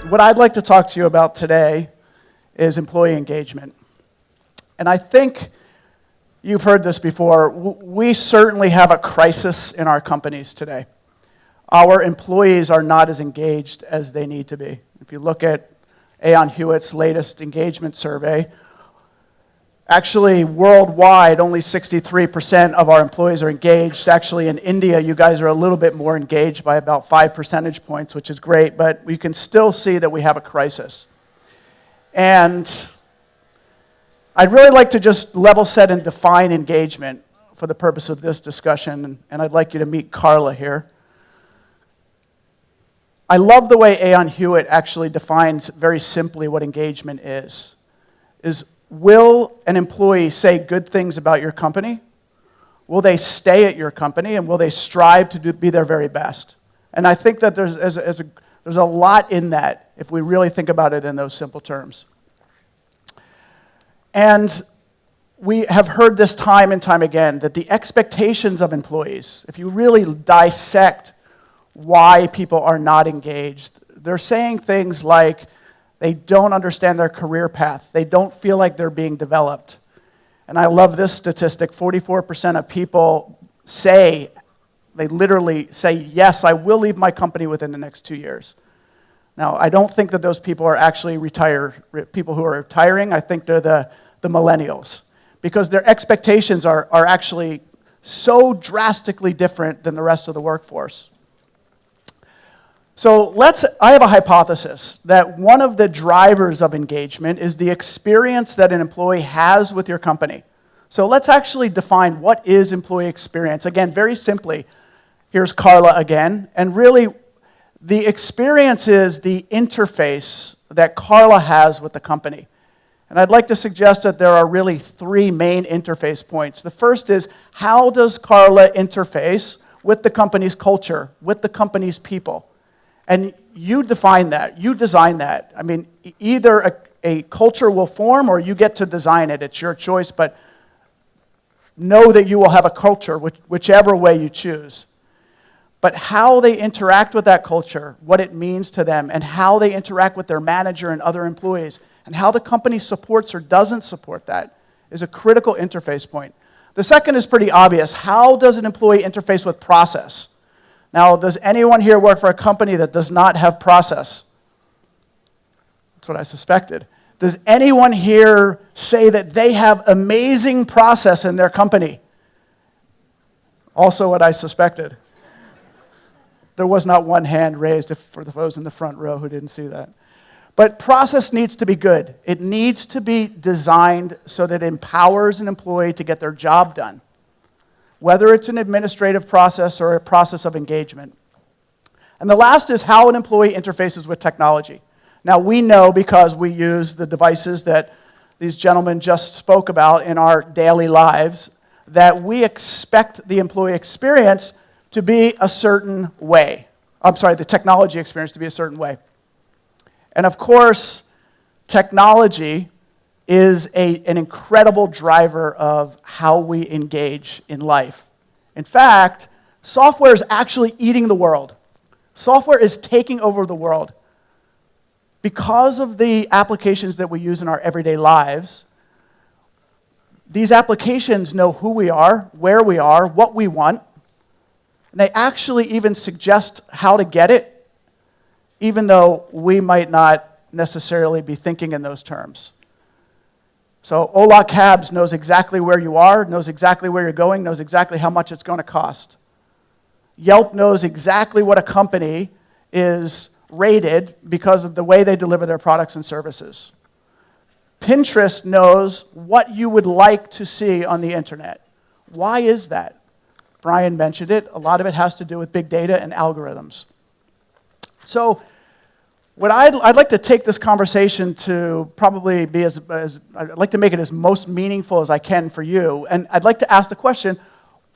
What I'd like to talk to you about today is employee engagement. And I think you've heard this before. We certainly have a crisis in our companies today. Our employees are not as engaged as they need to be. If you look at Aon Hewitt's latest engagement survey, actually worldwide, only 63% of our employees are engaged. Actually, in India, you guys are a little bit more engaged by about 5 percentage points, which is great, but we can still see that we have a crisis. And I'd really like to just level set and define engagement for the purpose of this discussion, and I'd like you to meet Carla here. I love the way Aon Hewitt actually defines very simply what engagement is will an employee say good things about your company? Will they stay at your company? And will they strive to be their very best? And I think that there's a lot in that if we really think about it in those simple terms. And we have heard this time and time again, that the expectations of employees, if you really dissect why people are not engaged, they're saying things like, they don't understand their career path. They don't feel like they're being developed. And I love this statistic. 44% of people say, they literally say, yes, I will leave my company within the next 2 years. Now, I don't think that those people are actually people who are retiring. I think they're the millennials. Because their expectations are actually so drastically different than the rest of the workforce. So I have a hypothesis that one of the drivers of engagement is the experience that an employee has with your company. So let's actually define what is employee experience. Again, very simply, here's Carla again. And really, the experience is the interface that Carla has with the company. And I'd like to suggest that there are really 3 main interface points. The first is, how does Carla interface with the company's culture, with the company's people? And you define that, you design that. I mean, either a culture will form or you get to design it. It's your choice, but know that you will have a culture, whichever way you choose. But how they interact with that culture, what it means to them, and how they interact with their manager and other employees, and how the company supports or doesn't support that is a critical interface point. The second is pretty obvious. How does an employee interface with process? Now, does anyone here work for a company that does not have process? That's what I suspected. Does anyone here say that they have amazing process in their company? Also what I suspected. There was not one hand raised for those in the front row who didn't see that. But process needs to be good. It needs to be designed so that it empowers an employee to get their job done, whether it's an administrative process or a process of engagement. And the last is how an employee interfaces with technology. Now, we know because we use the devices that these gentlemen just spoke about in our daily lives, that we expect the employee experience to be a certain way. The technology experience to be a certain way. And of course, technology is an incredible driver of how we engage in life. In fact, software is actually eating the world. Software is taking over the world. Because of the applications that we use in our everyday lives, these applications know who we are, where we are, what we want, and they actually even suggest how to get it, even though we might not necessarily be thinking in those terms. So Ola Cabs knows exactly where you are, knows exactly where you're going, knows exactly how much it's going to cost. Yelp knows exactly what a company is rated because of the way they deliver their products and services. Pinterest knows what you would like to see on the internet. Why is that? Brian mentioned it. A lot of it has to do with big data and algorithms. So what I'd like to take this conversation to probably be I'd like to make it as most meaningful as I can for you. And I'd like to ask the question,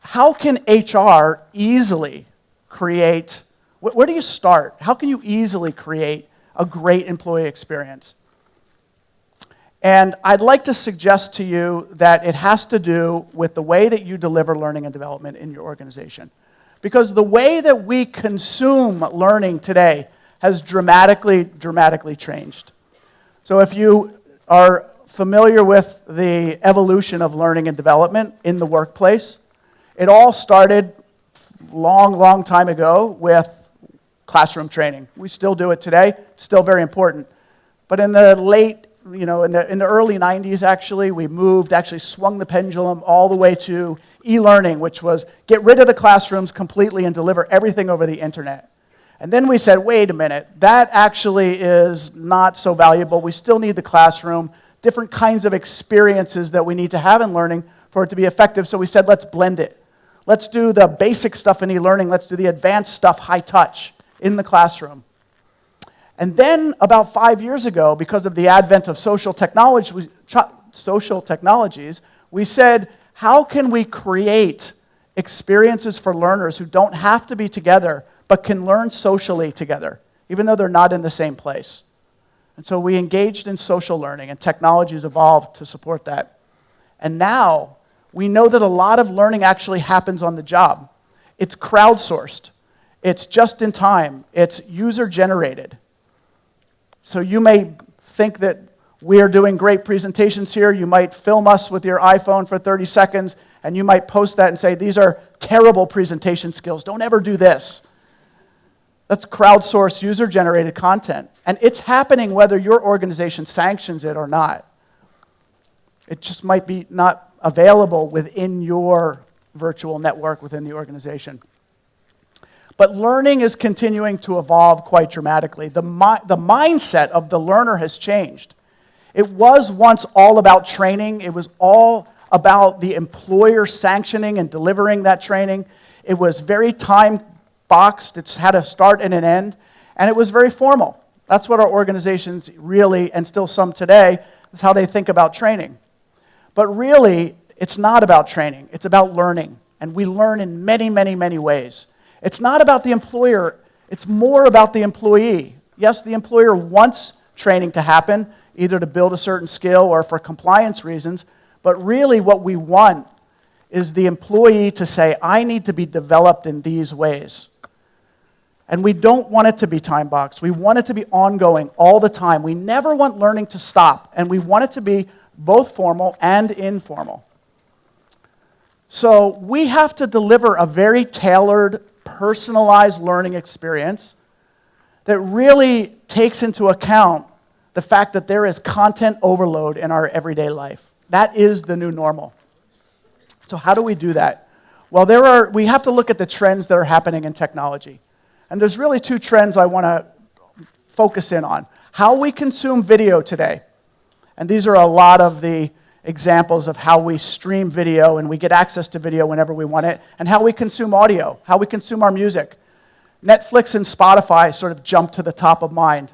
how can HR easily create, where do you start? How can you easily create a great employee experience? And I'd like to suggest to you that it has to do with the way that you deliver learning and development in your organization. Because the way that we consume learning today has dramatically changed. So if you are familiar with the evolution of learning and development in the workplace, it all started long time ago with classroom training. We still do it today, still very important. But in the in the early 90s actually, we swung the pendulum all the way to e-learning, which was get rid of the classrooms completely and deliver everything over the internet. And then we said, wait a minute, that actually is not so valuable. We still need the classroom, different kinds of experiences that we need to have in learning for it to be effective. So we said, let's blend it. Let's do the basic stuff in e-learning. Let's do the advanced stuff, high touch, in the classroom. And then about 5 years ago, because of the advent of social technologies, we said, how can we create experiences for learners who don't have to be together, but can learn socially together, even though they're not in the same place? And so we engaged in social learning, and technologies evolved to support that. And now, we know that a lot of learning actually happens on the job. It's crowdsourced. It's just in time. It's user-generated. So you may think that we are doing great presentations here. You might film us with your iPhone for 30 seconds, and you might post that and say, these are terrible presentation skills. Don't ever do this. That's crowdsourced, user-generated content. And it's happening whether your organization sanctions it or not. It just might be not available within your virtual network within the organization. But learning is continuing to evolve quite dramatically. The mindset of the learner has changed. It was once all about training. It was all about the employer sanctioning and delivering that training. It was very time-boxed. It's had a start and an end. And it was very formal. That's what our organizations really, and still some today, is how they think about training. But really, it's not about training. It's about learning. And we learn in many ways. It's not about the employer. It's more about the employee. Yes, the employer wants training to happen, either to build a certain skill or for compliance reasons. But really what we want is the employee to say, I need to be developed in these ways. And we don't want it to be time-boxed. We want it to be ongoing all the time. We never want learning to stop. And we want it to be both formal and informal. So we have to deliver a very tailored, personalized learning experience that really takes into account the fact that there is content overload in our everyday life. That is the new normal. So how do we do that? Well, we have to look at the trends that are happening in technology. And there's really two trends I want to focus in on. How we consume video today. And these are a lot of the examples of how we stream video and we get access to video whenever we want it, and how we consume audio, how we consume our music. Netflix and Spotify sort of jump to the top of mind.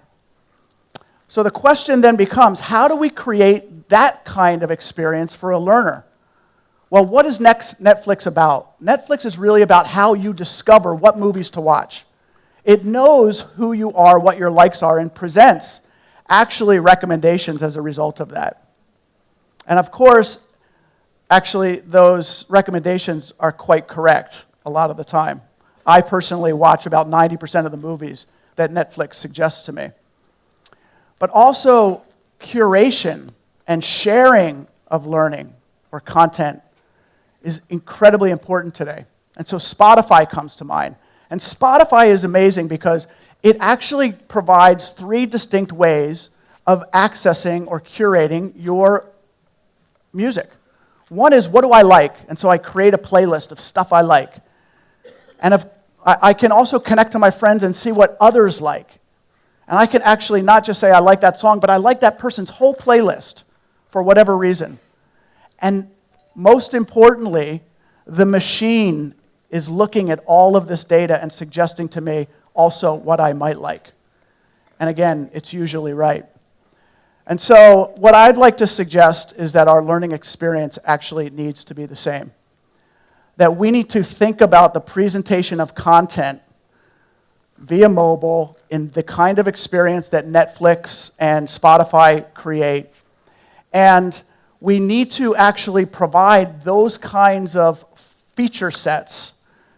So the question then becomes, how do we create that kind of experience for a learner? Well, what is Netflix about? Netflix is really about how you discover what movies to watch. It knows who you are, what your likes are, and presents actually recommendations as a result of that. And of course, actually, those recommendations are quite correct a lot of the time. I personally watch about 90% of the movies that Netflix suggests to me. But also, curation and sharing of learning or content is incredibly important today. And so Spotify comes to mind. And Spotify is amazing because it actually provides 3 distinct ways of accessing or curating your music. One is, what do I like? And so I create a playlist of stuff I like. And I can also connect to my friends and see what others like. And I can actually not just say I like that song, but I like that person's whole playlist for whatever reason. And most importantly, the machine is looking at all of this data and suggesting to me also what I might like. And again, it's usually right. And so what I'd like to suggest is that our learning experience actually needs to be the same. That we need to think about the presentation of content via mobile in the kind of experience that Netflix and Spotify create. And we need to actually provide those kinds of feature sets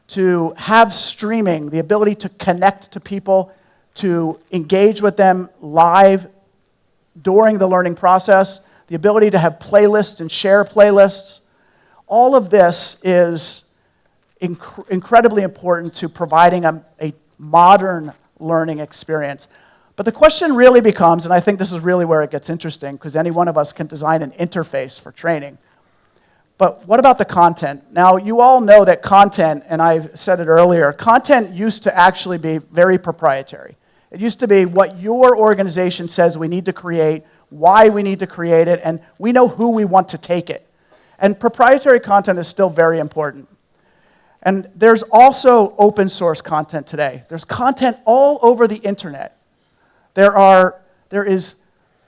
to have streaming, the ability to connect to people, to engage with them live during the learning process, the ability to have playlists and share playlists. All of this is incredibly important to providing a modern learning experience. But the question really becomes, and I think this is really where it gets interesting, because any one of us can design an interface for training. But what about the content? Now, you all know that content, and I've said it earlier, content used to actually be very proprietary. It used to be what your organization says we need to create, why we need to create it, and we know who we want to take it. And proprietary content is still very important. And there's also open source content today. There's content all over the internet. There is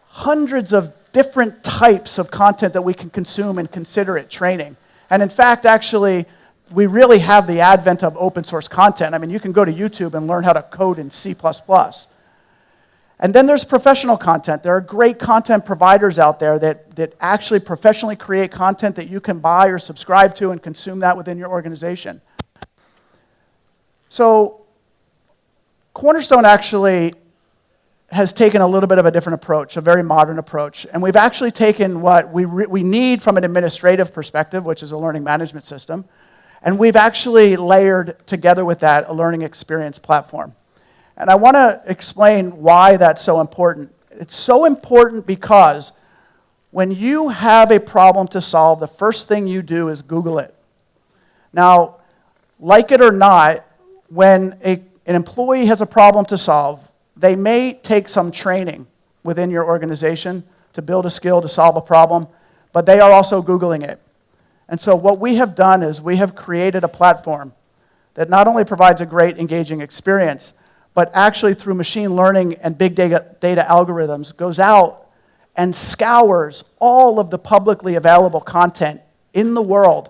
hundreds of different types of content that we can consume and consider it training. And in fact, actually, we really have the advent of open source content. I mean, you can go to YouTube and learn how to code in C++. And then there's professional content. There are great content providers out there that actually professionally create content that you can buy or subscribe to and consume that within your organization. So Cornerstone actually has taken a little bit of a different approach, a very modern approach. And we've actually taken what we need from an administrative perspective, which is a learning management system, and we've actually layered together with that a learning experience platform. And I want to explain why that's so important. It's so important because when you have a problem to solve, the first thing you do is Google it. Now, like it or not, when an employee has a problem to solve, they may take some training within your organization to build a skill to solve a problem, but they are also Googling it. And so what we have done is we have created a platform that not only provides a great engaging experience, but actually through machine learning and big data algorithms goes out and scours all of the publicly available content in the world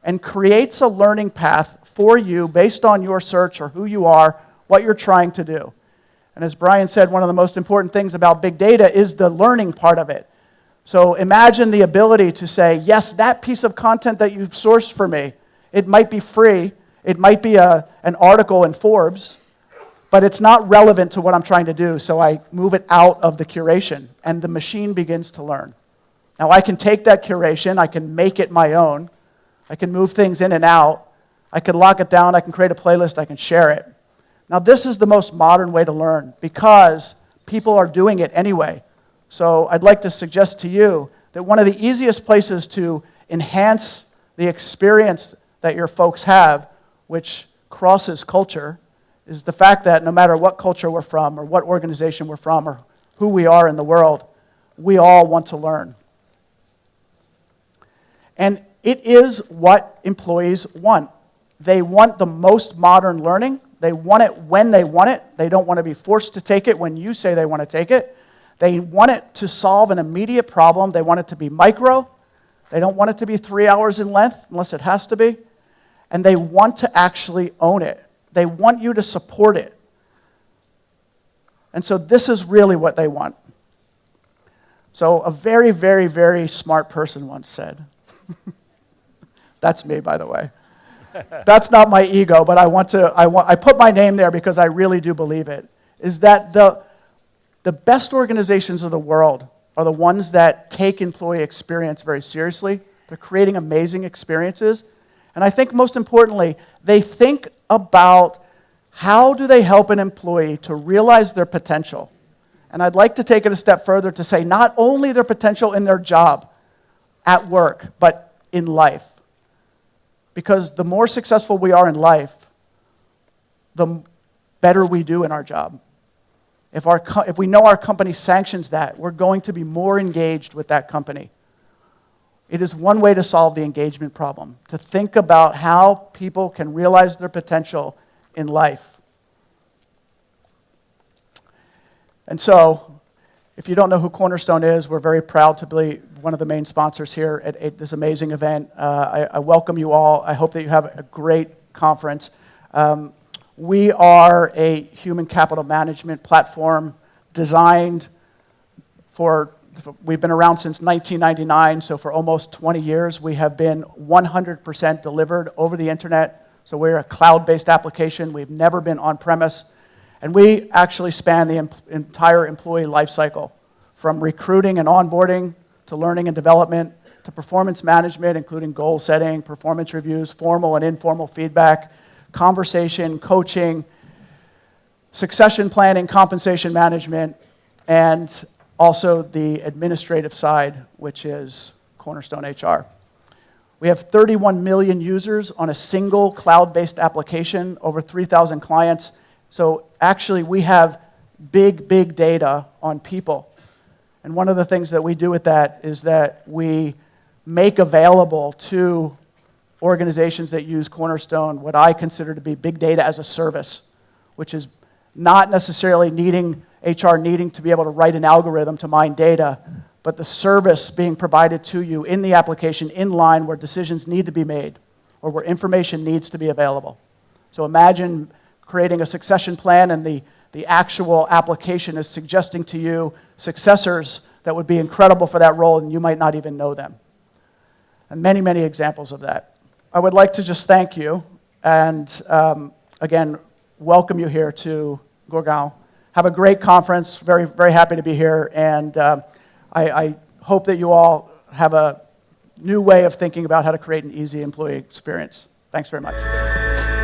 and creates a learning path for you based on your search or who you are, what you're trying to do. And as Brian said, one of the most important things about big data is the learning part of it. So imagine the ability to say, yes, that piece of content that you've sourced for me, it might be free, it might be an article in Forbes, but it's not relevant to what I'm trying to do, so I move it out of the curation, and the machine begins to learn. Now, I can take that curation, I can make it my own, I can move things in and out, I can lock it down, I can create a playlist, I can share it. Now, this is the most modern way to learn because people are doing it anyway. So I'd like to suggest to you that one of the easiest places to enhance the experience that your folks have, which crosses culture, is the fact that no matter what culture we're from or what organization we're from or who we are in the world, we all want to learn. And it is what employees want. They want the most modern learning. They want it when they want it. They don't want to be forced to take it when you say they want to take it. They want it to solve an immediate problem. They want it to be micro. They don't want it to be 3 hours in length unless it has to be. And they want to actually own it. They want you to support it. And so this is really what they want. So a very, very, very smart person once said, that's me, by the way. That's not my ego, but I put my name there because I really do believe it, is that the best organizations of the world are the ones that take employee experience very seriously. They're creating amazing experiences. And I think most importantly, they think about how do they help an employee to realize their potential. And I'd like to take it a step further to say not only their potential in their job at work, but in life. Because the more successful we are in life, the better we do in our job. If we know our company sanctions that, we're going to be more engaged with that company. It is one way to solve the engagement problem, to think about how people can realize their potential in life. And so, if you don't know who Cornerstone is, we're very proud to be one of the main sponsors here at this amazing event. I welcome you all. I hope that you have a great conference. We are a human capital management platform designed we've been around since 1999, so for almost 20 years, we have been 100% delivered over the internet. So we're a cloud-based application. We've never been on-premise. And we actually span the entire employee life cycle, from recruiting and onboarding to learning and development to performance management, including goal setting, performance reviews, formal and informal feedback, conversation, coaching, succession planning, compensation management, and also the administrative side, which is Cornerstone HR. We have 31 million users on a single cloud-based application, over 3,000 clients. So actually, we have big, big data on people. And one of the things that we do with that is that we make available to organizations that use Cornerstone what I consider to be big data as a service, which is not necessarily HR needing to be able to write an algorithm to mine data, but the service being provided to you in the application in line where decisions need to be made or where information needs to be available. So imagine creating a succession plan and the actual application is suggesting to you successors that would be incredible for that role and you might not even know them. And many, many examples of that. I would like to just thank you and again, welcome you here to Gurgaon. Have a great conference, very, very happy to be here, and I hope that you all have a new way of thinking about how to create an easy employee experience. Thanks very much.